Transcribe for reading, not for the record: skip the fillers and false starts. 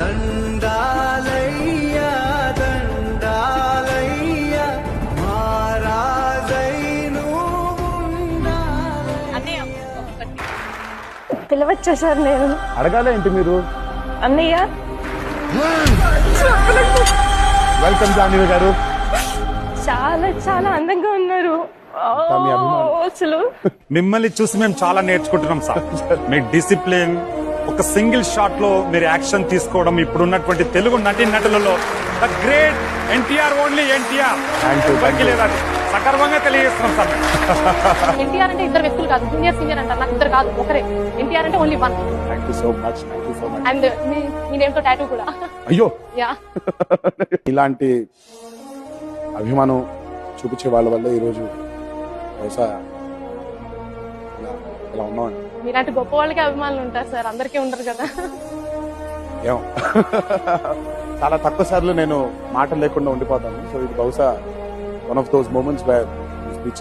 దండాలయ్యా దండాలయ్యా మహారాజై పిలవచ్చా సార్ నేను అడగాలే ఏంటి మీరు? అన్నయ్య వెల్కమ్ జాహ్నవి గారు. చాలా చాలా అందంగా ఉన్నారు. మీ అభిమానం. అసలు మిమ్మల్ని చూసి మేము చాలా నేర్చుకుంటున్నాం సార్. మీ డిసిప్లిన్, ఒక సింగిల్ షాట్ లో మీరు యాక్షన్ తీసుకోవడం, ఇప్పుడున్నటువంటి తెలుగు నటి నటులలో the great NTR, only NTR. Thank you. లేదండి, సగర్వంగా తెలియజేస్తున్నాం సార్. ఎన్టీఆర్ అంటే ఇద్దరు వ్యక్తులు కాదు, జూనియర్ సీనియర్ అంటారు. నాకు ఇద్దరు కాదు, ఒకరే. ఎన్టీఆర్ అంటే only one. Thank you so much. And me name తో టాటూ కూడా. అయ్యో, యా. ఇలాంటి అభిమానం చూపించే వాళ్ళ వల్ల ఈరోజు బహుశా ఇలా ఉన్నామండి. మీలాంటి గొప్ప వాళ్ళకి అభిమానులు ఉంటారు సార్, అందరికీ ఉండరు కదా. ఏం చాలా తక్కువ సార్లు నేను మాటలు లేకుండా ఉండిపోతాను. సో ఇది బహుశా one of those moments where speech